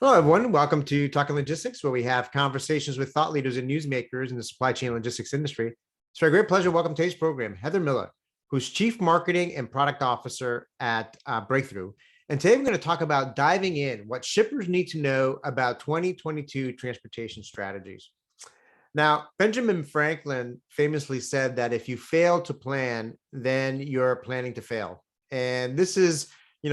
Hello, everyone. Welcome to Talking Logistics, where we have conversations with thought leaders and newsmakers in the supply chain logistics industry. It's a great pleasure to welcome today's program, Heather Mueller, who's Chief Marketing and Product Officer at Breakthrough. And today we're going to talk about diving in what shippers need to know about 2022 transportation strategies. Now, Benjamin Franklin famously said that if you fail to plan, then you're planning to fail. And this is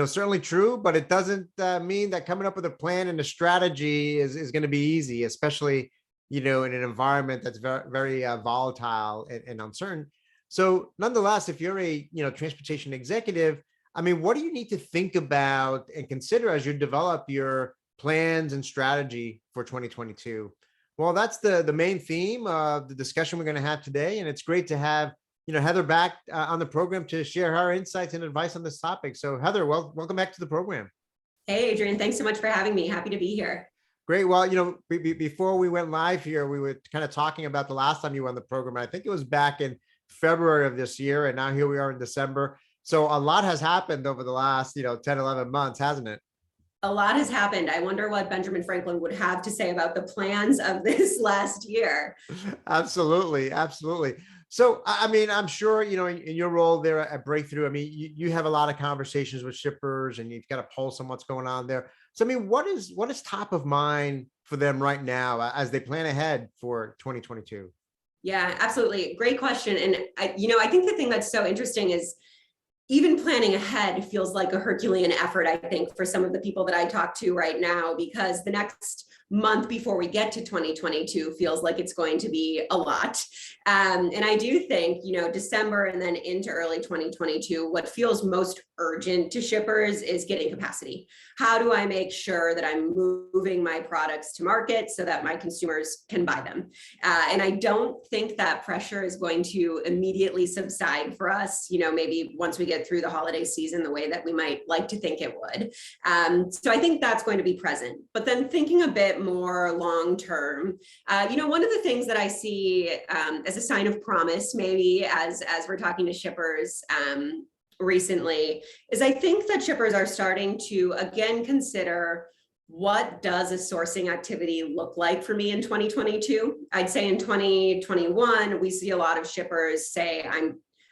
certainly true, but it doesn't mean that coming up with a plan and a strategy is going to be easy, especially, in an environment that's very volatile and uncertain. So nonetheless, if you're a, transportation executive, what do you need to think about and consider as you develop your plans and strategy for 2022? Well, that's the main theme of the discussion we're going to have today. And it's great to have Heather back on the program to share her insights and advice on this topic. So Heather, welcome back to the program. Hey, Adrian, thanks so much for having me. Happy to be here. Great. Well, before we went live here, we were kind of talking about the last time you were on the program. I think it was back in February of this year. And now here we are in December. So a lot has happened over the last, 10, 11 months, hasn't it? A lot has happened. I wonder what Benjamin Franklin would have to say about the plans of this last year. Absolutely. Absolutely. So, I'm sure, in your role there at Breakthrough, you have a lot of conversations with shippers and you've got a pulse on what's going on there. So, what is top of mind for them right now as they plan ahead for 2022? Yeah, absolutely. Great question. And I think the thing that's so interesting is even planning ahead feels like a Herculean effort, I think, for some of the people that I talk to right now, because the next month before we get to 2022 feels like it's going to be a lot. And I do think, December and then into early 2022, what feels most urgent to shippers is getting capacity. How do I make sure that I'm moving my products to market so that my consumers can buy them? And I don't think that pressure is going to immediately subside for us, maybe once we get through the holiday season the way that we might like to think it would. So I think that's going to be present. But then thinking a bit more long term, one of the things that I see as a sign of promise, maybe as we're talking to shippers recently, is I think that shippers are starting to again consider, what does a sourcing activity look like for me in 2022? I'd say in 2021, we see a lot of shippers say,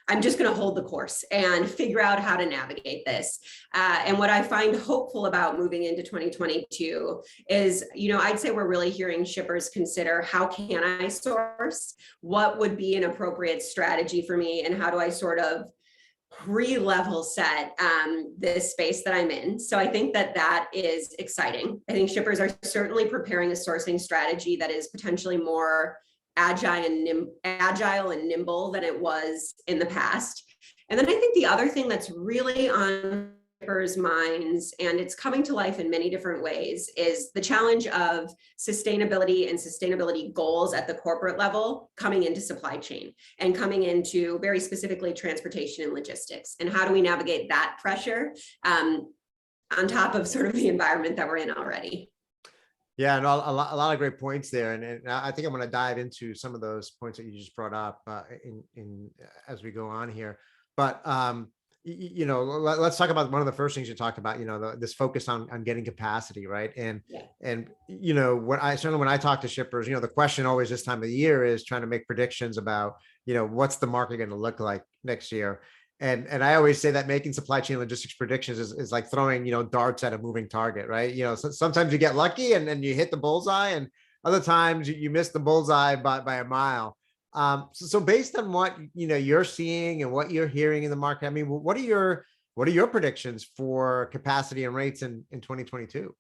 I'm just going to hold the course and figure out how to navigate this. And what I find hopeful about moving into 2022 is, I'd say we're really hearing shippers consider, how can I source? What would be an appropriate strategy for me? And how do I sort of pre-level set this space that I'm in? So I think that is exciting. I think shippers are certainly preparing a sourcing strategy that is potentially more agile and nimble than it was in the past. And then I think the other thing that's really on shippers' minds, and it's coming to life in many different ways, is the challenge of sustainability and sustainability goals at the corporate level coming into supply chain and coming into very specifically transportation and logistics. And how do we navigate that pressure on top of sort of the environment that we're in already? Yeah, and a lot of great points there, and I think I'm going to dive into some of those points that you just brought up in as we go on here. But let's talk about one of the first things you talked about. This focus on getting capacity, right? And when I talk to shippers, the question always this time of the year is trying to make predictions about what's the market going to look like next year. And I always say that making supply chain logistics predictions is like throwing, darts at a moving target, right? So sometimes you get lucky and you hit the bullseye, and other times you miss the bullseye by a mile. So based on what, you're seeing and what you're hearing in the market, what are your predictions for capacity and rates in 2022?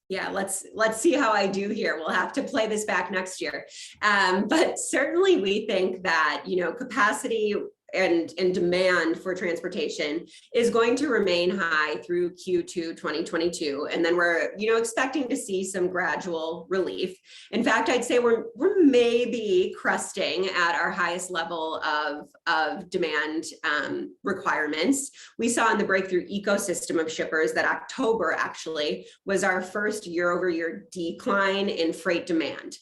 Yeah, let's see how I do here. We'll have to play this back next year. But certainly we think that, capacity and demand for transportation is going to remain high through Q2 2022. And then we're, expecting to see some gradual relief. In fact, I'd say we're maybe cresting at our highest level of demand requirements. We saw in the Breakthrough ecosystem of shippers that October actually was our first year-over-year decline in freight demand.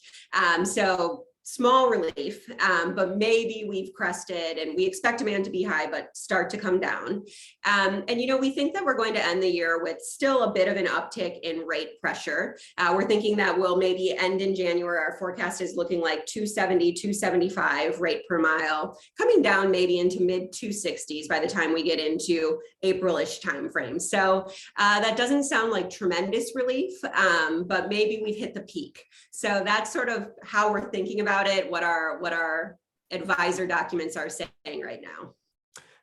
So small relief, but maybe we've crested and we expect demand to be high, but start to come down. And, we think that we're going to end the year with still a bit of an uptick in rate pressure. We're thinking that we'll maybe end in January. Our forecast is looking like 270, 275 rate per mile, coming down maybe into mid 260s by the time we get into April-ish timeframe. So that doesn't sound like tremendous relief, but maybe we've hit the peak. So that's sort of how we're thinking about it, what our advisor documents are saying right now.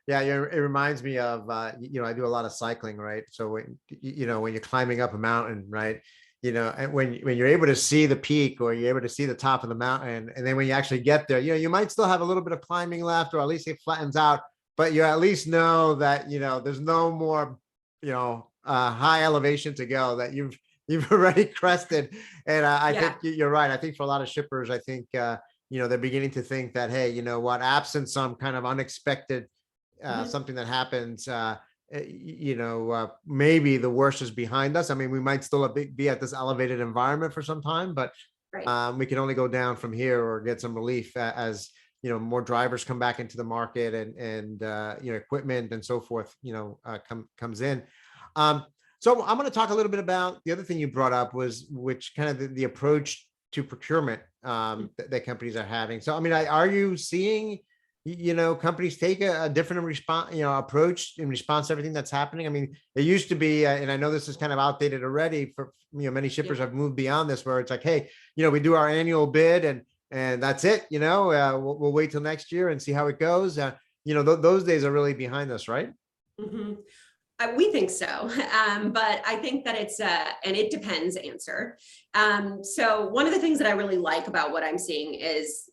Yeah, it reminds me of, I do a lot of cycling, right? So when you're climbing up a mountain, right? And when you're able to see the peak or you're able to see the top of the mountain, and then when you actually get there, you might still have a little bit of climbing left, or at least it flattens out, but you at least know that, there's no more, high elevation to go, that you've already crested. And I think you're right. I think for a lot of shippers, I think, they're beginning to think that, hey, absent some kind of unexpected something that happens, maybe the worst is behind us. I mean, we might still be at this elevated environment for some time, but we can only go down from here or get some relief as more drivers come back into the market and equipment and so forth comes in. So I'm going to talk a little bit about the other thing you brought up, which kind of the approach to procurement that companies are having. So I mean, are you seeing companies take a different approach in response to everything that's happening? I mean, it used to be, and I know this is kind of outdated already for, many shippers have moved beyond this, where it's like, hey, we do our annual bid and that's it. We'll wait till next year and see how it goes. Those days are really behind us, right? Mm-hmm. We think so, but I think that it's an it depends answer. So one of the things that I really like about what I'm seeing is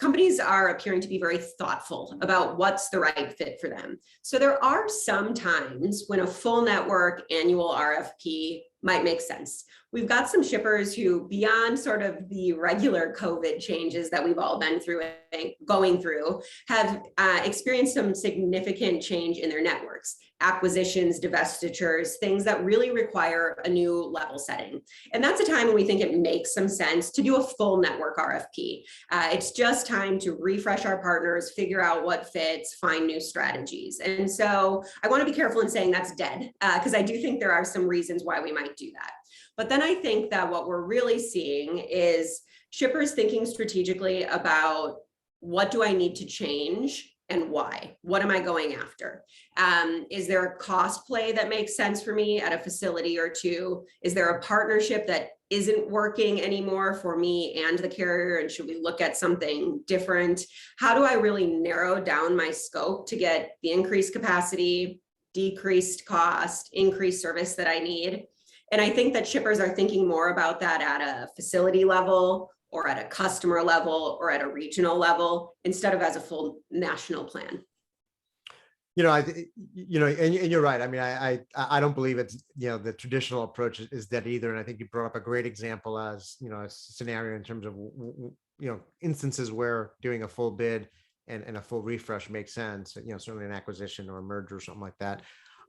companies are appearing to be very thoughtful about what's the right fit for them. So there are some times when a full network annual RFP might make sense. We've got some shippers who, beyond sort of the regular COVID changes that we've all been through and going through, have experienced some significant change in their networks, acquisitions, divestitures, things that really require a new level setting. And that's a time when we think it makes some sense to do a full network RFP. It's just time to refresh our partners, figure out what fits, find new strategies. And so I want to be careful in saying that's dead, because I do think there are some reasons why we might do that. But then I think that what we're really seeing is shippers thinking strategically about, what do I need to change and why? What am I going after? Is there a cost play that makes sense for me at a facility or two? Is there a partnership that isn't working anymore for me and the carrier? And should we look at something different? How do I really narrow down my scope to get the increased capacity, decreased cost, increased service that I need? And I think that shippers are thinking more about that at a facility level or at a customer level or at a regional level instead of as a full national plan. And you're right. I mean, I don't believe it's, the traditional approach is that either. And I think you brought up a great example as, a scenario in terms of, instances where doing a full bid and a full refresh makes sense, certainly an acquisition or a merger or something like that.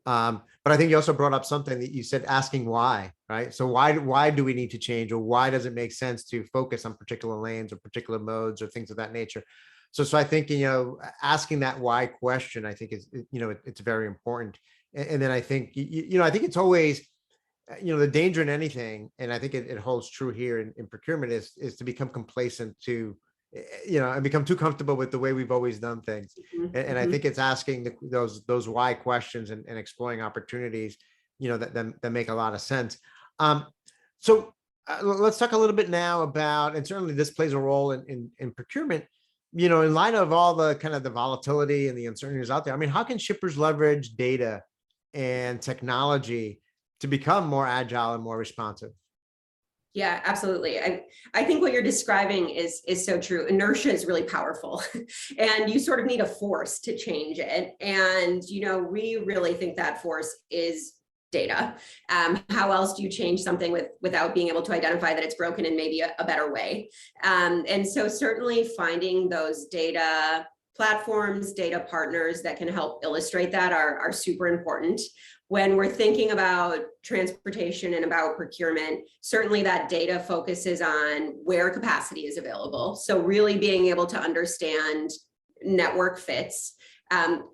But I think you also brought up something that you said, asking why, right? So why do we need to change, or why does it make sense to focus on particular lanes or particular modes or things of that nature? So I think, asking that why question, I think is, it's very important. And then I think, I think it's always, the danger in anything, and I think it holds true here in procurement is to become complacent to, and become too comfortable with the way we've always done things. And I think it's asking those why questions and exploring opportunities, that make a lot of sense. So let's talk a little bit now about, and certainly this plays a role in procurement, in light of all the kind of the volatility and the uncertainties out there. I mean, how can shippers leverage data and technology to become more agile and more responsive? Yeah, absolutely. I think what you're describing is so true. Inertia is really powerful and you sort of need a force to change it. And, we really think that force is data. How else do you change something without being able to identify that it's broken in maybe a better way? And so certainly finding those data platforms, data partners that can help illustrate that are super important. when we're thinking about transportation and about procurement, certainly that data focuses on where capacity is available. So really being able to understand network fits,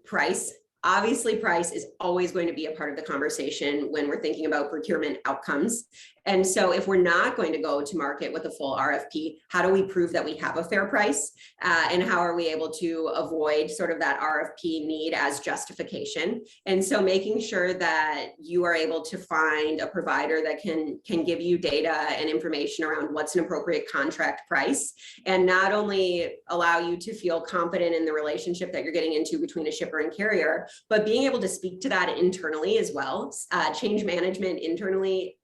price. Obviously, price is always going to be a part of the conversation when we're thinking about procurement outcomes. And so if we're not going to go to market with a full RFP, how do we prove that we have a fair price? And how are we able to avoid sort of that RFP need as justification? And so making sure that you are able to find a provider that can give you data and information around what's an appropriate contract price, and not only allow you to feel confident in the relationship that you're getting into between a shipper and carrier, but being able to speak to that internally as well. Change management internally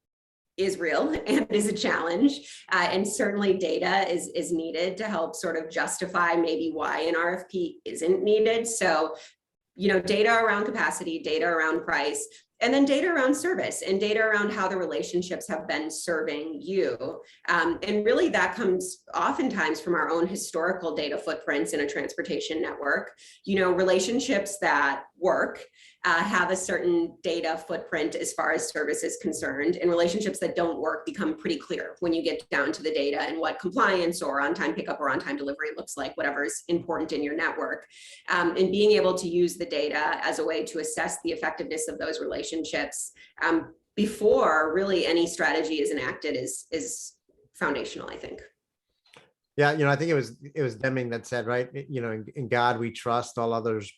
is real and is a challenge. And certainly data is needed to help sort of justify maybe why an RFP isn't needed. So, data around capacity, data around price, and then data around service and data around how the relationships have been serving you. And really that comes oftentimes from our own historical data footprints in a transportation network. Relationships that work have a certain data footprint as far as service is concerned, and relationships that don't work become pretty clear when you get down to the data and what compliance or on-time pickup or on-time delivery looks like, whatever is important in your network. And being able to use the data as a way to assess the effectiveness of those relationships before really any strategy is enacted is foundational, I think. Yeah, I think it was Deming that said, right, in God we trust, all others,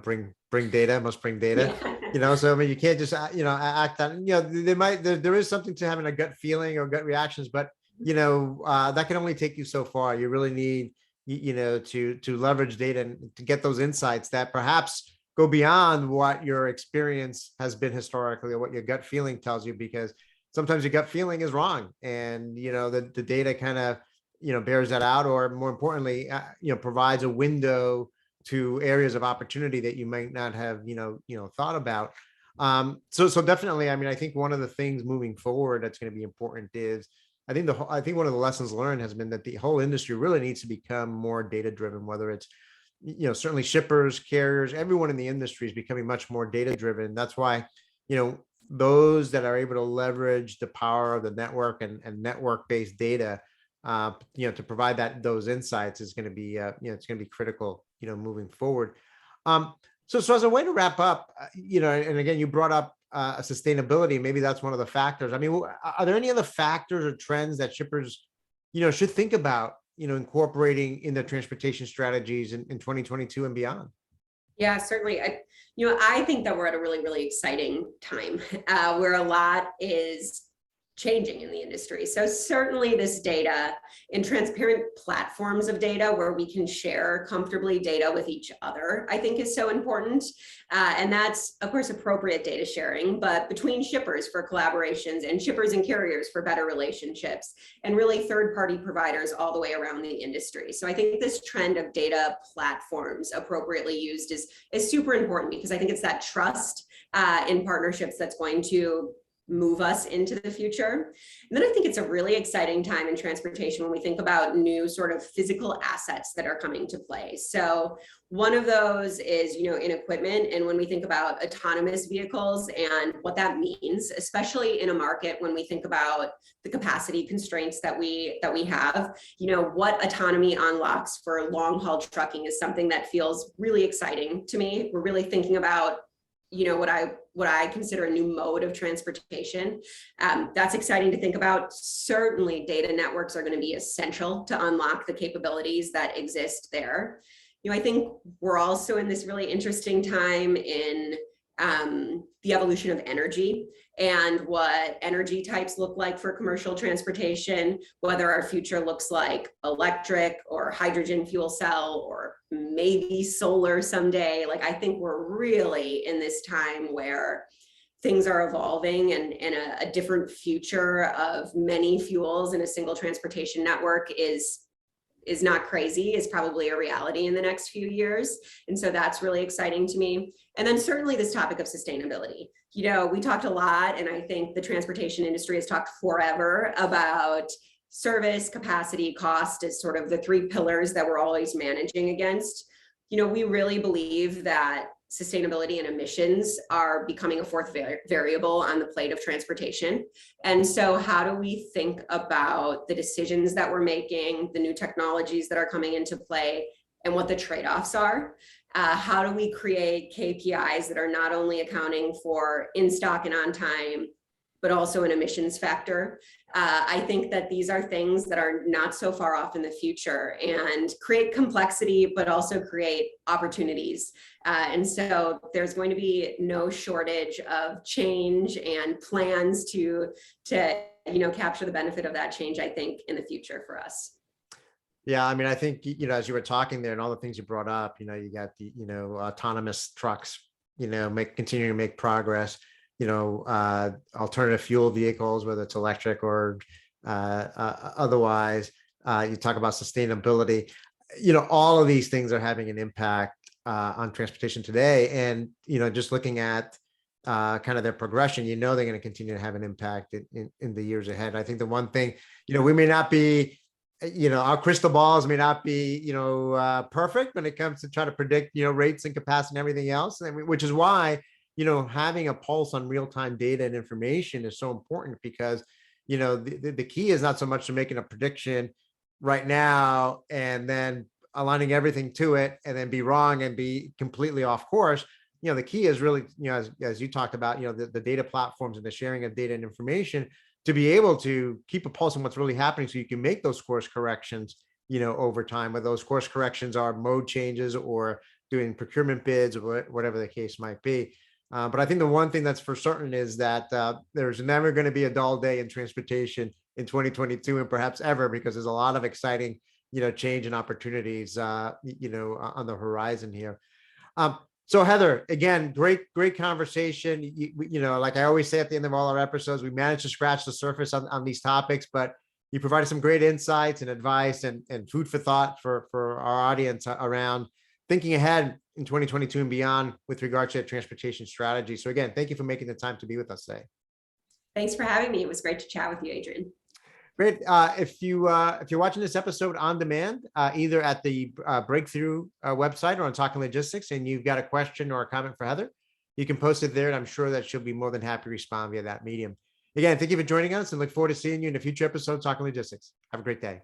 bring data, must bring data. Yeah. So I mean, you can't just act on, there is something to having a gut feeling or gut reactions, but that can only take you so far. You really need to leverage data and to get those insights that perhaps go beyond what your experience has been historically or what your gut feeling tells you, because sometimes your gut feeling is wrong, and the data kind of bears that out, or more importantly, provides a window to areas of opportunity that you might not have thought about. So definitely, I mean, I think one of the things moving forward that's going to be important is, I think one of the lessons learned has been that the whole industry really needs to become more data driven, whether it's certainly shippers, carriers, everyone in the industry is becoming much more data driven. That's why those that are able to leverage the power of the network and network based data to provide those insights is going to be it's going to be critical moving forward. So as a way to wrap up, and again, you brought up sustainability. Maybe that's one of the factors. I mean, are there any other factors or trends that shippers should think about incorporating in their transportation strategies in 2022 and beyond? Yeah, certainly. I think that we're at a really, really exciting time where a lot is changing in the industry. So certainly this data in transparent platforms of data where we can share comfortably data with each other, I think is so important. And that's, of course, appropriate data sharing, but between shippers for collaborations and shippers and carriers for better relationships, and really third-party providers all the way around the industry. So I think this trend of data platforms appropriately used is super important, because I think it's that trust in partnerships that's going to move us into the future. And then I think it's a really exciting time in transportation when we think about new sort of physical assets that are coming to play. So one of those is, in equipment. And when we think about autonomous vehicles and what that means, especially in a market when we think about the capacity constraints that we have, what autonomy unlocks for long haul trucking is something that feels really exciting to me. We're really thinking about what I consider a new mode of transportation. That's exciting to think about. Certainly data networks are going to be essential to unlock the capabilities that exist there. I think we're also in this really interesting time in the evolution of energy and what energy types look like for commercial transportation, whether our future looks like electric or hydrogen fuel cell or maybe solar someday. Like, I think we're really in this time where things are evolving, and a different future of many fuels in a single transportation network is not crazy, is probably a reality in the next few years. And so that's really exciting to me. And then certainly this topic of sustainability. We talked a lot, and I think the transportation industry has talked forever about service, capacity, cost as sort of the three pillars that we're always managing against. We really believe that sustainability and emissions are becoming a fourth variable on the plate of transportation. And so how do we think about the decisions that we're making, the new technologies that are coming into play, and what the trade-offs are? How do we create KPIs that are not only accounting for in stock and on time, but also an emissions factor? I think that these are things that are not so far off in the future and create complexity, but also create opportunities. And so there's going to be no shortage of change and plans to capture the benefit of that change, I think, in the future for us. Yeah, I mean, I think, as you were talking there and all the things you brought up, you got the, autonomous trucks, continuing to make progress, alternative fuel vehicles, whether it's electric or otherwise. You talk about sustainability, all of these things are having an impact on transportation today. And, just looking at kind of their progression, they're going to continue to have an impact in the years ahead. I think the one thing, we may not be, our crystal balls may not be, perfect when it comes to try to predict, rates and capacity and everything else. And which is why, having a pulse on real-time data and information is so important, because, the key is not so much to making a prediction right now and then aligning everything to it and then be wrong and be completely off course. The key is really, as you talked about, the data platforms and the sharing of data and information to be able to keep a pulse on what's really happening so you can make those course corrections, over time, whether those course corrections are mode changes or doing procurement bids or whatever the case might be. But I think the one thing that's for certain is that there's never going to be a dull day in transportation in 2022 and perhaps ever, because there's a lot of exciting, change and opportunities, on the horizon here. So Heather, again, great conversation. Like I always say at the end of all our episodes, we managed to scratch the surface on these topics, but you provided some great insights and advice and food for thought for our audience around thinking ahead in 2022 and beyond with regard to transportation strategy. So again, thank you for making the time to be with us today. Thanks for having me. It was great to chat with you, Adrian. Great. If you're watching this episode on demand, either at the Breakthrough website or on Talking Logistics, and you've got a question or a comment for Heather, you can post it there, and I'm sure that she'll be more than happy to respond via that medium. Again, thank you for joining us, and look forward to seeing you in a future episode of Talking Logistics. Have a great day.